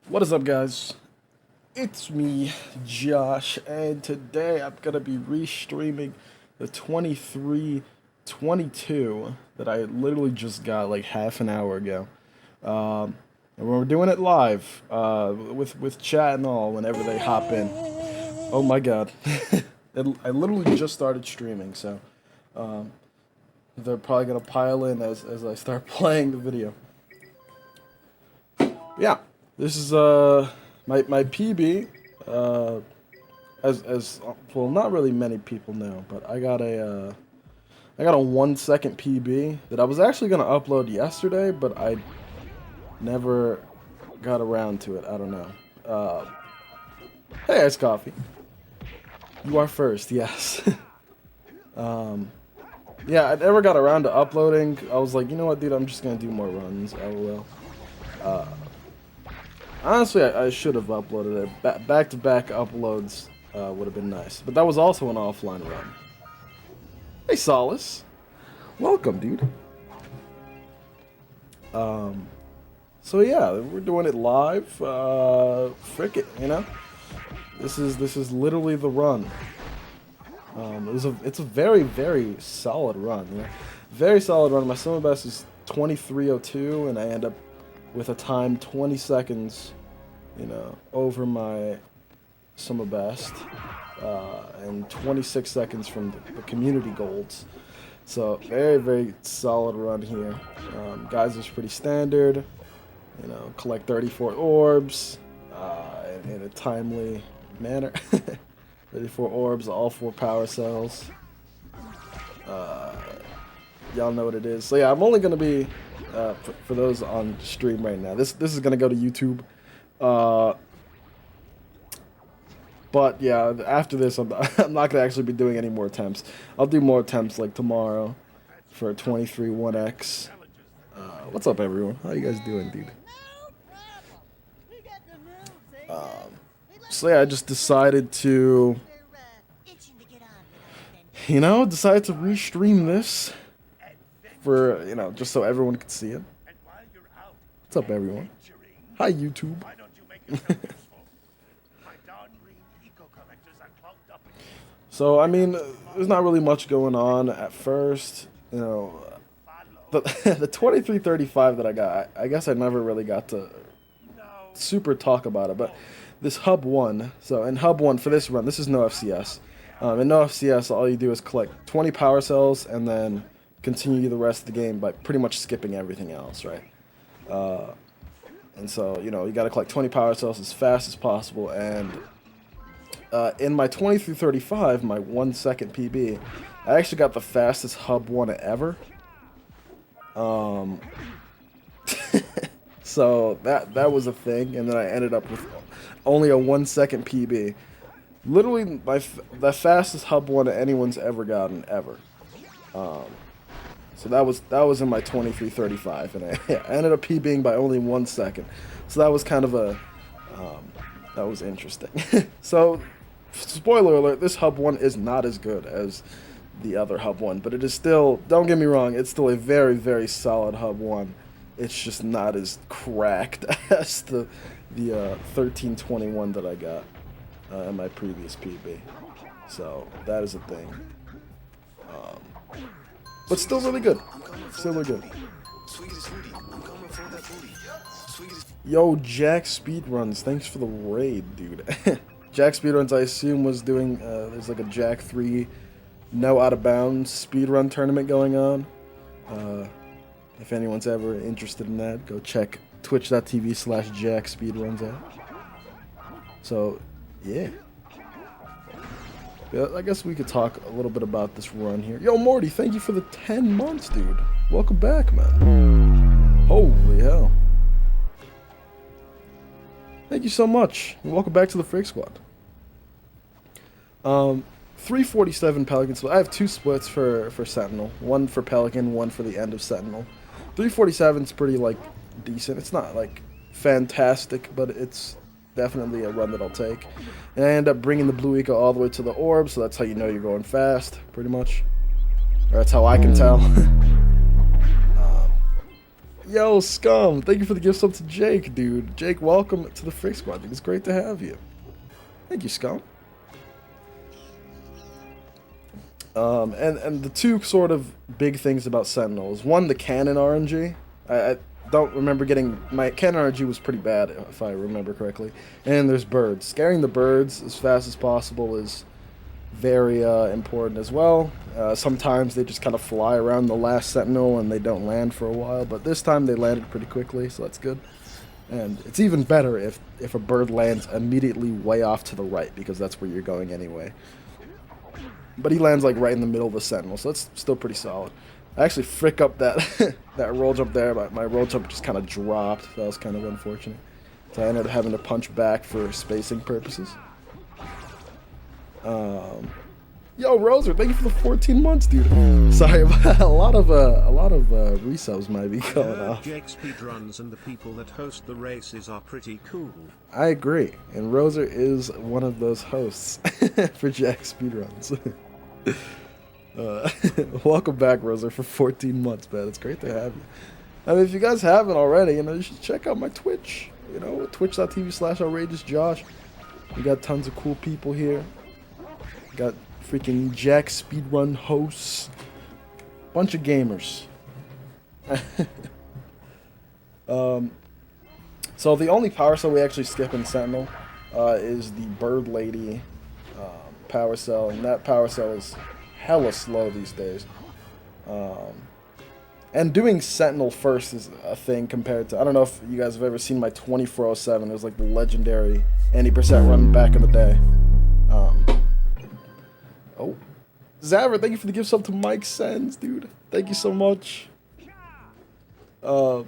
What is up, guys? It's me, Josh, and today I'm gonna be restreaming the 23-22 that I literally just got like half an hour ago. And we're doing it live, with chat and all whenever they hop in. Oh my god. I literally just started streaming, so they're probably gonna pile in as I start playing the video. Yeah, this is my PB. As well, not really many people know, but I got a 1 second PB that I was actually gonna upload yesterday, but I never got around to it. I don't know. Hey, Ice Coffee. You are first, yes. Yeah, I never got around to uploading. I was like, you know what, dude, I'm just gonna do more runs. LOL. Honestly, I should have uploaded it. Back-to-back uploads would have been nice. But that was also an offline run. Hey, Solace. Welcome, dude. So yeah, we're doing it live. Frick it, you know? This is literally the run. It's a very, very solid run, you know? Very solid run. My summer best is 23:02, and I end up with a time 20 seconds, you know, over my summer best, and 26 seconds from the community golds. So very, very solid run here. Guys, is pretty standard, you know, collect 34 orbs in a timely manner. 34 orbs, all 4 power cells. Y'all know what it is. So yeah, I'm only gonna be for those on stream right now. This is gonna go to YouTube. But yeah, after this, I'm not gonna actually be doing any more attempts. I'll do more attempts like tomorrow for 23-1x. What's up, everyone? How you guys doing, dude? So yeah, I just decided to, you know, decided to restream this for, you know, just so everyone could see it. What's up, everyone? Hi, YouTube. So, I mean, there's not really much going on at first, you know. The 2335 that I got, I guess I never really got to super talk about it, but this Hub 1, so in Hub 1 for this run, this is no FCS. In no FCS, all you do is collect 20 power cells and then continue the rest of the game by pretty much skipping everything else, right? And so, you know, you got to collect 20 power cells as fast as possible, and in my 2335, my 1 second PB, I actually got the fastest Hub 1 ever. So that was a thing, and then I ended up with only a 1 second PB. Literally, the fastest Hub 1 anyone's ever gotten, ever. So that was in my 2335, and I ended up PBing by only 1 second. So that was kind of a that was interesting. So, spoiler alert: this Hub 1 is not as good as the other Hub 1, but it is still. Don't get me wrong; it's still a very, very solid Hub 1. It's just not as cracked as the 1321 that I got in my previous PB. So that is a thing. But still really good. Still really good. Yo, Jack Speedruns, thanks for the raid, dude. Jack Speedruns, I assume, was doing, there's like a Jack 3 no out of bounds speedrun tournament going on. If anyone's ever interested in that, go check twitch.tv/Jack Speedruns out. So, yeah. I guess we could talk a little bit about this run here. Yo, Morty, thank you for the 10 months, dude. Welcome back, man. Holy hell. Thank you so much. And welcome back to the Freak Squad. 347 Pelican split. I have 2 splits for Sentinel. One for Pelican, one for the end of Sentinel. 347 is pretty, like, decent. It's not, like, fantastic, but it's definitely a run that I'll take. And I end up bringing the blue eco all the way to the orb, so that's how you know you're going fast, pretty much. Or that's how I can tell. Yo, Scum, thank you for the gift sub to Jake, dude. Jake, welcome to the Frick Squad, dude. It's great to have you. Thank you, Scum. And the two sort of big things about Sentinel is, one, the cannon RNG. I don't remember getting... My cannon RNG was pretty bad, if I remember correctly. And there's birds. Scaring the birds as fast as possible is very important as well. Sometimes they just kind of fly around the last Sentinel and they don't land for a while, but this time they landed pretty quickly, so that's good. And it's even better if a bird lands immediately way off to the right, because that's where you're going anyway. But he lands like right in the middle of the Sentinel, so that's still pretty solid. I actually frick up that that roll jump there, but my roll jump just kind of dropped. That was kind of unfortunate. So I ended up having to punch back for spacing purposes. Yo, Roser, thank you for the 14 months, dude. Sorry, a lot of resubs might be going off. Jake Speedruns and the people that host the races are pretty cool. I agree, and Roser is one of those hosts for Jack Speedruns. Welcome back, Roser, for 14 months, man. It's great to have you. I mean, if you guys haven't already, you should check out my Twitch. Twitch.tv/outrageousjosh. We got tons of cool people here. Got freaking Jack Speedrun hosts. Bunch of gamers. So the only power cell we actually skip in Sentinel is the Bird Lady power cell, and that power cell is hella slow these days. And doing Sentinel first is a thing compared to... I don't know if you guys have ever seen my 2407. It was like the legendary 80% run back in the day. Oh. Zaver, thank you for the gift sub to Mike Sens, dude. Thank you so much. But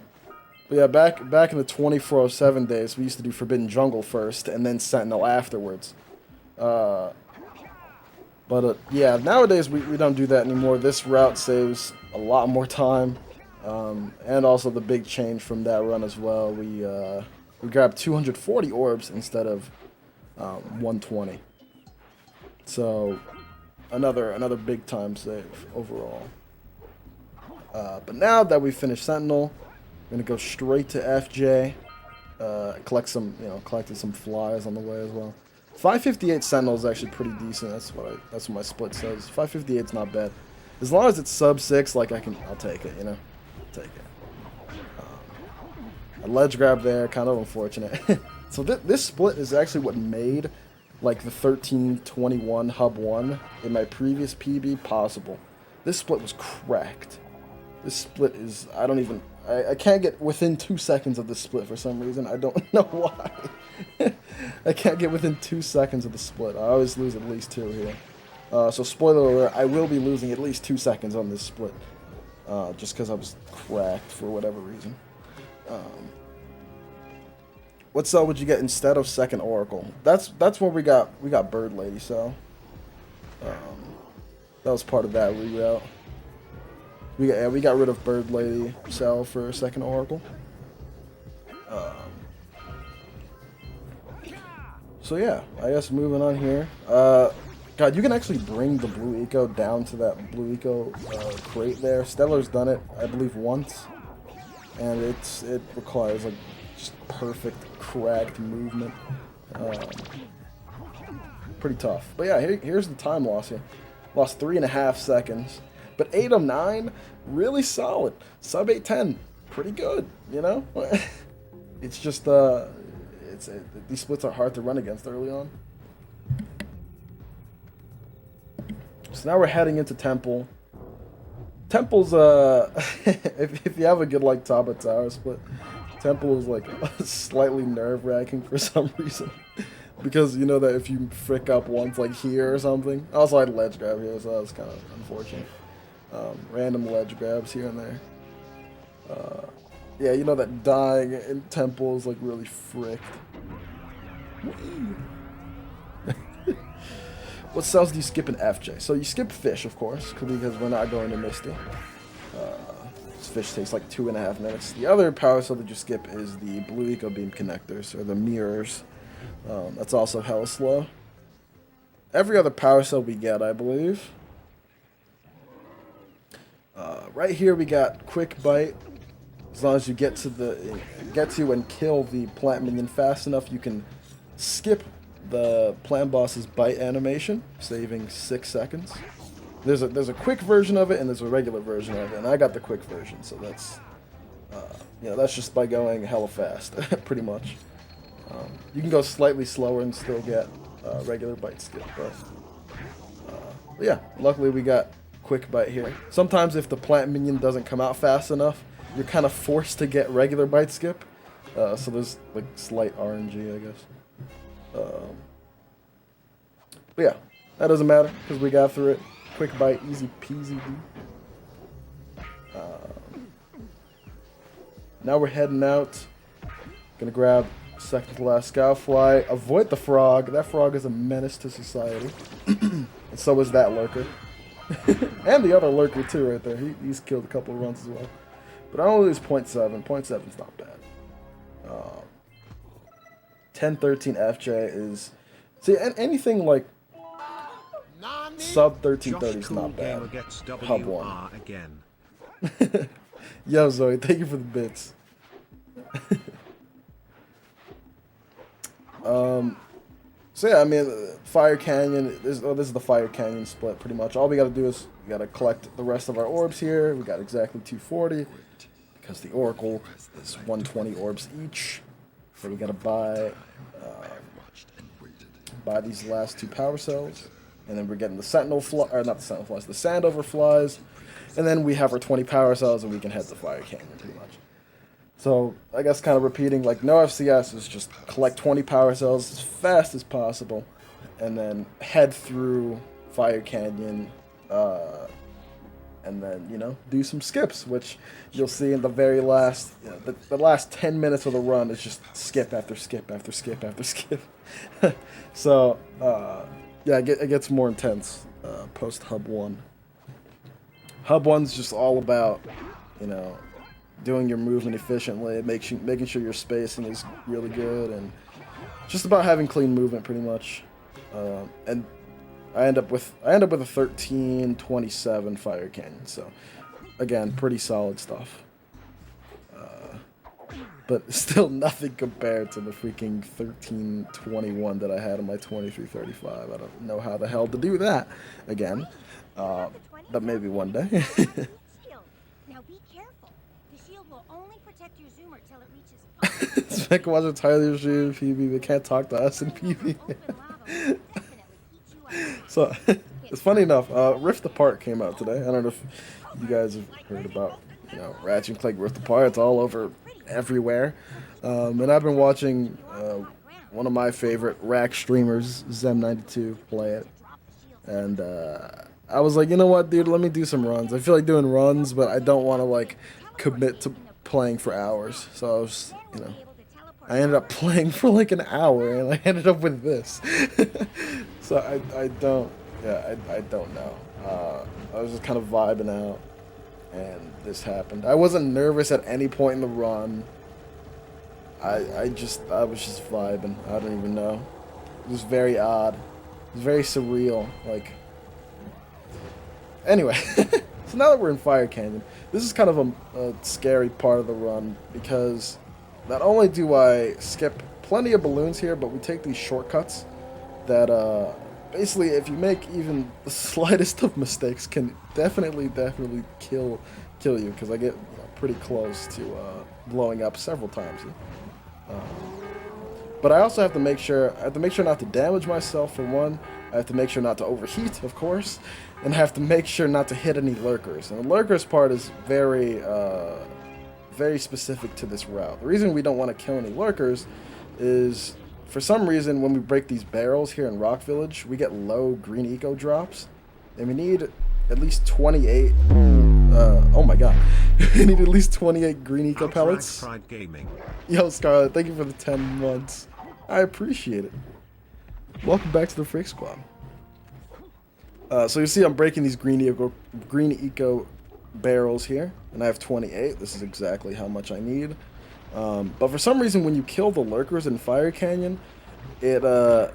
yeah, back in the 2407 days, we used to do Forbidden Jungle first, and then Sentinel afterwards. But yeah, nowadays we don't do that anymore. This route saves a lot more time, and also the big change from that run as well. We grabbed 240 orbs instead of 120. So another big time save overall. But now that we've finished Sentinel, we're gonna go straight to FJ. Collected some flies on the way as well. 558 Sentinel is actually pretty decent. That's what my split says. 558 is not bad. As long as it's sub 6, like I'll take it. I'll take it. A ledge grab there, kind of unfortunate. So this split is actually what made like the 1321 hub 1 in my previous PB possible. This split was cracked. This split is, I can't get within 2 seconds of this split for some reason. I don't know why. I can't get within 2 seconds of the split. I always lose at least 2 here. So spoiler alert, I will be losing at least 2 seconds on this split. Just because I was cracked for whatever reason. What cell would you get instead of second Oracle? That's what we got Bird Lady, so that was part of that reroute. We got rid of Bird Lady cell for second Oracle. So yeah, I guess moving on here. God, you can actually bring the Blue Eco down to that Blue Eco crate there. Stellar's done it, I believe, once, and it requires like just perfect cracked movement. Pretty tough. But yeah, here's the time loss here. Lost 3.5 seconds. But 809, really solid. Sub 810, pretty good, It's just, these splits are hard to run against early on. So now we're heading into Temple. Temple's, if you have a good, like, top of tower split, Temple is, like, slightly nerve-wracking for some reason. Because you know that if you frick up once, like, here or something. Also, I had ledge grab here, so that was kind of unfortunate. Random ledge grabs here and there. Yeah, you know that dying in Temple is, like, really fricked. What cells do you skip in FJ? So you skip Fish, of course, because we're not going to Misty. Fish takes like 2.5 minutes. The other power cell that you skip is the Blue Eco Beam connectors, or the mirrors. That's also hella slow. Every other power cell we get, I believe. Right here we got Quick Bite. As long as you get to and kill the plant minion fast enough, you can skip the plant boss's bite animation, saving 6 seconds. There's a quick version of it and there's a regular version of it, and I got the quick version, so that's that's just by going hella fast, pretty much. You can go slightly slower and still get regular bite skip, but yeah, luckily we got quick bite here. Sometimes if the plant minion doesn't come out fast enough, you're kind of forced to get regular bite skip. So there's like slight RNG, I guess. But yeah, that doesn't matter because we got through it. Quick bite, easy peasy. Now we're heading out. Gonna grab second to last Scoutfly. Avoid the frog. That frog is a menace to society. And so is that lurker. And the other lurker too right there. He's killed a couple of runs as well. But I only lose 0.7. 0.7's not bad. 10-13 FJ is... See, anything like sub 1330 is not bad. Hub 1. Again. Yo, Zoe, thank you for the bits. So yeah, I mean, Fire Canyon, this is the Fire Canyon split pretty much. All we gotta do is we gotta collect the rest of our orbs here. We got exactly 240 because the Oracle is 120 orbs each. So we gotta buy these last 2 power cells, and then we're getting the Sentinel fly, or not the Sentinel flies, the Sandover flies, and then we have our 20 power cells, and we can head to Fire Canyon pretty much. So I guess kind of repeating, like no FCS is just collect 20 power cells as fast as possible, and then head through Fire Canyon, and then do some skips, which you'll see in the very last, the last 10 minutes of the run is just skip after skip after skip after skip. So yeah, it gets more intense post Hub 1. Hub 1's just all about doing your movement efficiently, making sure your spacing is really good, and just about having clean movement pretty much. And I end up with a 13:27 Fire Canyon, so again, pretty solid stuff. But still nothing compared to the freaking 13:21 that I had in my 23:35. I don't know how the hell to do that again, but maybe one day. Now be careful. The shield will only protect your zoomer till it reaches. Spec was entirely your PV. They can't talk to us in PV. So it's funny enough. Rift Apart came out today. I don't know if you guys have heard about Ratchet and Clank Rift Apart. It's all over everywhere. And I've been watching one of my favorite rack streamers, Zem92, play it. And I was like, you know what, dude, let me do some runs. I feel like doing runs, but I don't want to like commit to playing for hours. So I was, I ended up playing for like an hour, and I ended up with this. So I don't know. I was just kind of vibing out, and this happened. I wasn't nervous at any point in the run. I was just vibing. I don't even know. It was very odd. It was very surreal. Like, anyway, so now that we're in Fire Canyon, this is kind of a scary part of the run, because not only do I skip plenty of balloons here, but we take these shortcuts that basically, if you make even the slightest of mistakes, can definitely kill you, because I get pretty close to blowing up several times. But I also have to make sure not to damage myself, for one. I have to make sure not to overheat, of course, and I have to make sure not to hit any lurkers. And the lurkers part is very specific to this route. The reason we don't want to kill any lurkers is, for some reason, when we break these barrels here in Rock Village, we get low green eco drops, and we need at least 28. Oh my god, we need at least 28 green eco pellets. Yo, Scarlet, thank you for the 10 months. I appreciate it. Welcome back to the Freak Squad. So you see I'm breaking these green eco barrels here, and I have 28. This is exactly how much I need. But for some reason, when you kill the lurkers in Fire Canyon, it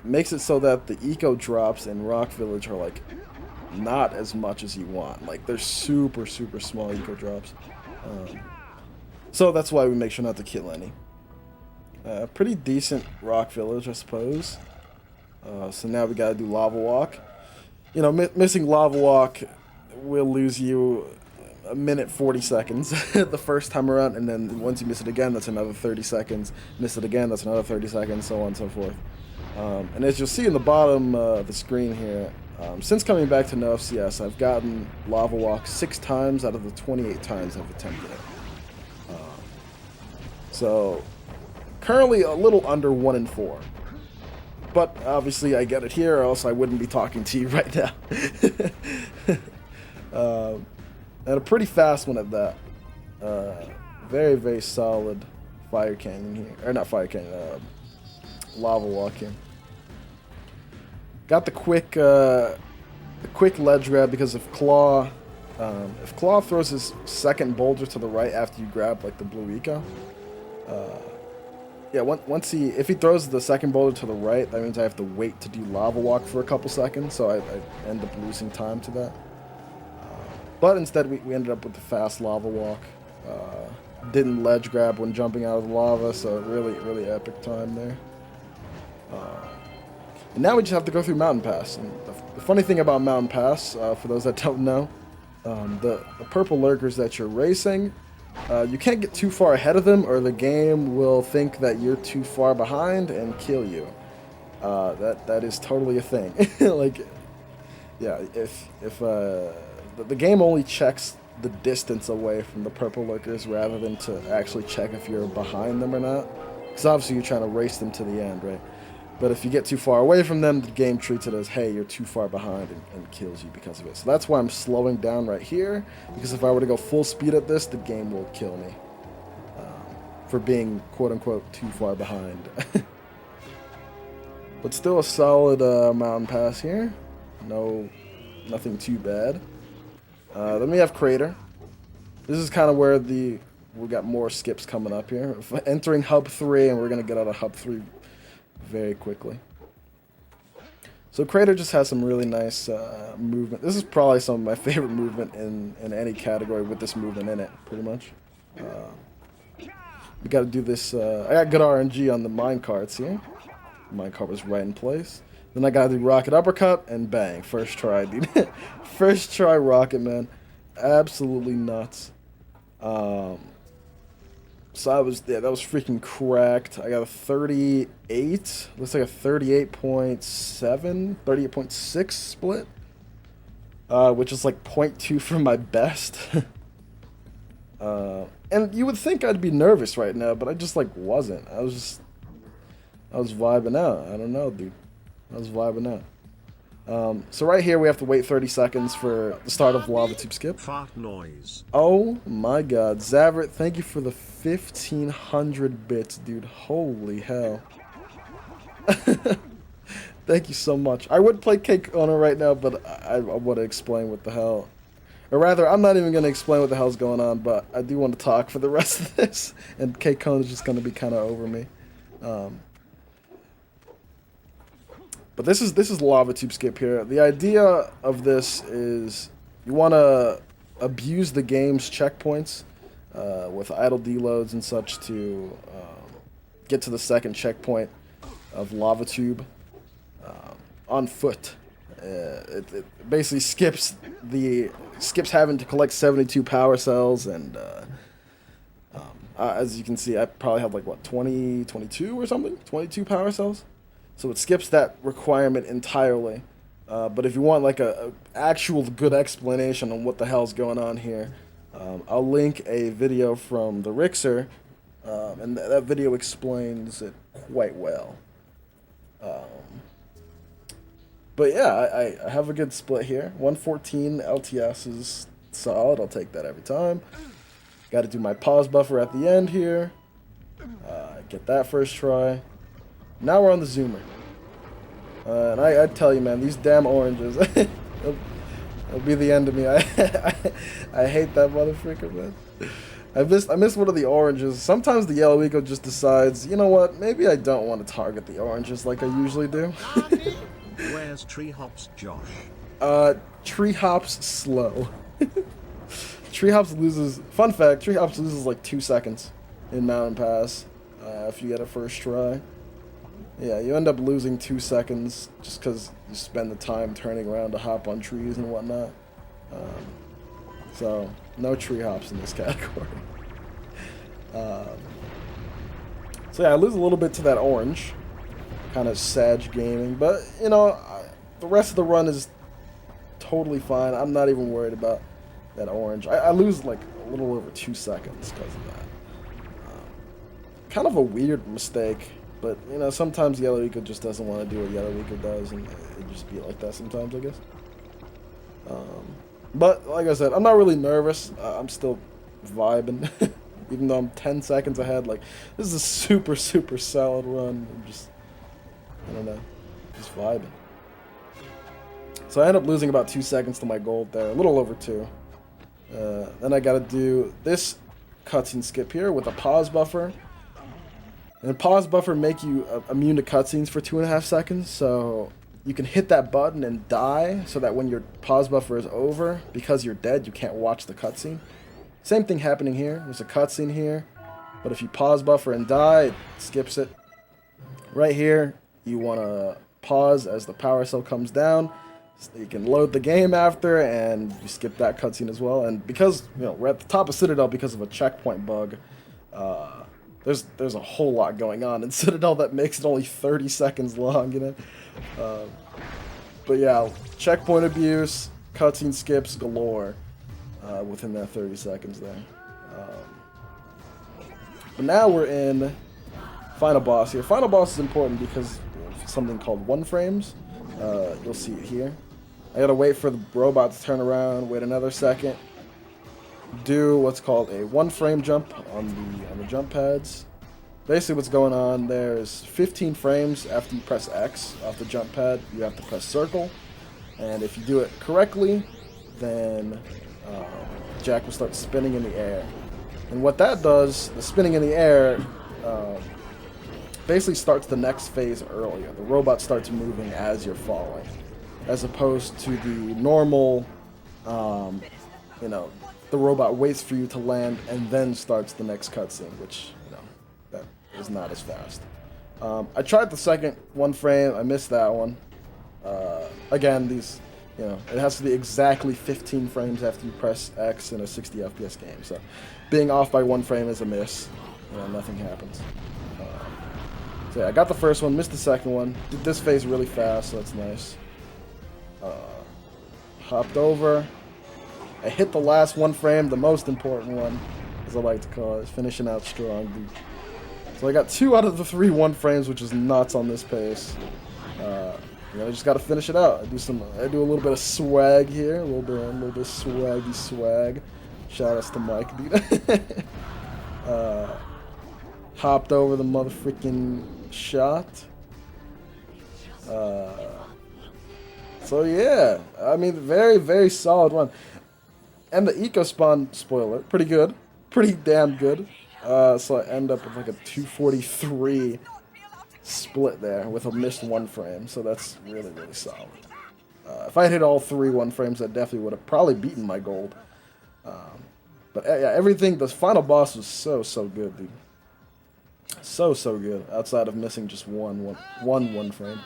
makes it so that the eco drops in Rock Village are like not as much as you want. Like, they're super small eco drops. So that's why we make sure not to kill any. Pretty decent rock village, I suppose. So now we gotta do lava walk. You know, missing lava walk will lose you a minute 40 seconds the first time around, and then once you miss it again, that's another 30 seconds. Miss it again, that's another 30 seconds, so on and so forth. And as you'll see in the bottom of the screen here, since coming back to no FCS, I've gotten lava walk 6 times out of the 28 times I've attempted it. So currently a little under 1 in 4. But obviously I get it here, or else I wouldn't be talking to you right now. And a pretty fast one at that. Very, very solid fire canyon here. Or not fire canyon, lava walk here. Got the quick ledge grab because if Claw throws his second boulder to the right after you grab like the blue eco, yeah, if he throws the second boulder to the right, that means I have to wait to do lava walk for a couple seconds, so I end up losing time to that. But instead, we ended up with the fast lava walk. Didn't ledge grab when jumping out of the lava, so really, really epic time there. And now we just have to go through Mountain Pass. And the funny thing about Mountain Pass, for those that don't know, the purple lurkers that you're racing, you can't get too far ahead of them, or the game will think that you're too far behind and kill you. That is totally a thing. Like, yeah, if the game only checks the distance away from the purple lurkers rather than to actually check if you're behind them or not. Because obviously you're trying to race them to the end, right? But if you get too far away from them, the game treats it as, hey, you're too far behind, and kills you because of it. So that's why I'm slowing down right here, because if I were to go full speed at this, the game will kill me for being, quote-unquote, too far behind. But still a solid mountain pass here. Nothing too bad. Then we have Crater. This is kind of where we got more skips coming up here. Entering Hub 3, and we're going to get out of Hub 3 very quickly. So Crater just has some really nice movement. This is probably some of my favorite movement in any category with this movement in it, pretty much. We got to do this. I got good RNG on the minecarts here. Minecart was right in place. Then I got to do Rocket Uppercut, and bang, first try, dude. First try Rocket, man. Absolutely nuts. So that was freaking cracked. I got a 38. Looks like a 38.7, 38.6 split. Which is like 0.2 from my best. And you would think I'd be nervous right now, but I just like wasn't. I was vibing out. I don't know, dude. I was vibing out. So right here we have to wait 30 seconds for the start of Lava Tube Skip. Fart noise. Oh my god. Zavrit, thank you for the 1,500 bits, dude. Holy hell. Thank you so much. I would play Cake Owner right now, but I want to explain what the hell. Or rather, I'm not even going to explain what the hell's going on, but I do want to talk for the rest of this. And Cake Owner is just going to be kind of over me. But this is Lava Tube Skip here. The idea of this is you want to abuse the game's checkpoints with idle deloads and such to get to the second checkpoint of Lava Tube on foot. It basically skips having to collect 72 power cells, and as you can see, I probably have like what 22 or something, 22 power cells. So it skips that requirement entirely. But if you want like a actual good explanation on what the hell's going on here, I'll link a video from the Rixer, and that video explains it quite well. But yeah, I have a good split here. 114 LTS is solid. I'll take that every time. Got to do my pause buffer at the end here. Get that first try. Now we're on the zoomer. And I tell you, man, these damn oranges, it'll be the end of me. I hate that motherfucker, man. I missed one of the oranges. Sometimes the yellow eco just decides, you know what, maybe I don't want to target the oranges like I usually do. Where's Tree Hops Josh? Tree Hops slow. Treehops loses. Fun fact: Treehops loses like 2 seconds in Mountain Pass if you get a first try. Yeah, you end up losing 2 seconds just because you spend the time turning around to hop on trees and whatnot. So no tree hops in this category. So yeah, I lose a little bit to that orange, kind of Sag gaming, but you know, the rest of the run is totally fine. I'm not even worried about that orange. I lose like a little over 2 seconds because of that. Kind of a weird mistake, but you know, sometimes Yellow Eco just doesn't want to do what Yellow Eco does, and it just be like that sometimes, I guess. But like I said, I'm not really nervous. I'm still vibing, even though I'm 10 seconds ahead. Like, this is a super, super solid run. I'm just, I don't know, just vibing. So I end up losing about 2 seconds to my gold there, a little over 2. Then I gotta do this cutscene skip here with a pause buffer. And pause buffer make you immune to cutscenes for 2.5 seconds, so you can hit that button and die, so that when your pause buffer is over, because you're dead, you can't watch the cutscene. Same thing happening here. There's a cutscene here, but if you pause buffer and die, it skips it. Right here, you want to pause as the power cell comes down, so you can load the game after, and you skip that cutscene as well. And because, you know, we're at the top of Citadel because of a checkpoint bug, there's a whole lot going on in Citadel that makes it only 30 seconds long, you know. But yeah, checkpoint abuse, cutscene skips galore within that 30 seconds there. But now we're in final boss here. Final boss is important because of something called one frames. You'll see it here. I gotta wait for the robot to turn around, wait another second, do what's called a 1 frame jump on the jump pads. Basically what's going on there is 15 frames after you press X off the jump pad, you have to press circle. And if you do it correctly, then Jack will start spinning in the air. And what that does, the spinning in the air, basically starts the next phase earlier. The robot starts moving as you're falling, as opposed to the normal, you know, the robot waits for you to land and then starts the next cutscene, which, you know, that is not as fast. I tried the second 1 frame, I missed that one. Again, these, you know, it has to be exactly 15 frames after you press X in a 60 FPS game, so being off by 1 frame is a miss. You know, nothing happens. So yeah, I got the first one, missed the second one, did this phase really fast, so that's nice. Hopped over. I hit the last 1 frame, the most important one, as I like to call it, finishing out strong, dude. So I got 2 out of the 3 1 frames, which is nuts on this pace. You know, I just got to finish it out. I do a little bit of swag here, a little bit of swaggy swag. Shout outs to Mike, dude. Hopped over the motherfucking shot. So yeah, I mean, very, very solid run. And the eco spawn, spoiler, pretty good. Pretty damn good. So I end up with like a 243 split there with a missed 1 frame. So that's really, really solid. If I had hit all 3 1 frames, I definitely would have probably beaten my gold. But yeah, everything, the final boss was so good, dude. So good, outside of missing just one frame.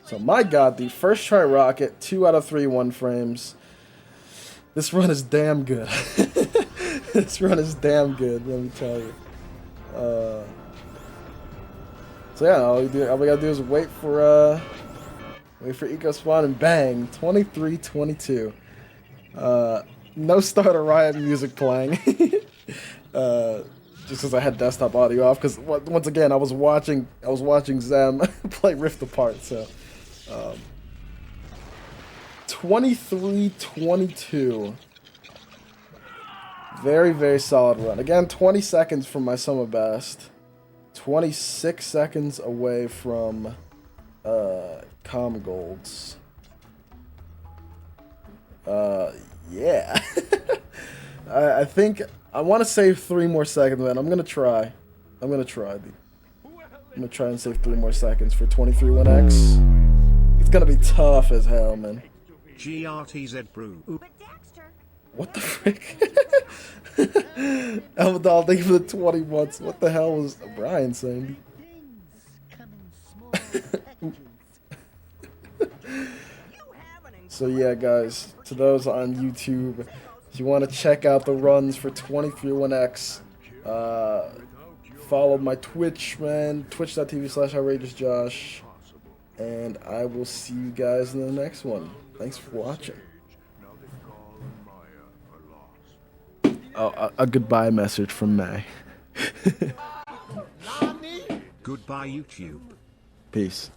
So my god, the first try rocket, 2 out of 3 1 frames. This run is damn good. This run is damn good, let me tell you. So yeah, all we gotta do is wait for eco spawn and bang, 23-22. No starter riot music playing. Just because I had desktop audio off, because once again I was watching Zem play Rift Apart. So 23-22. Very, very solid run. Again, 20 seconds from my summer best. 26 seconds away from Com Golds. Yeah. I think I want to save 3 more seconds, man. I'm gonna try. I'm gonna try and save 3 more seconds for 23-1X. It's gonna be tough as hell, man. GRTZ brew. But Daxter, What the frick? Elmadal, thank you for the 20 months. What the hell was Brian saying? So yeah, guys, to those on YouTube, if you want to check out the runs for 23-1X, follow my Twitch, man, twitch.tv/outrageousjosh, and I will see you guys in the next one. Thanks for watching. Oh, a goodbye message from May. Goodbye, YouTube. Peace.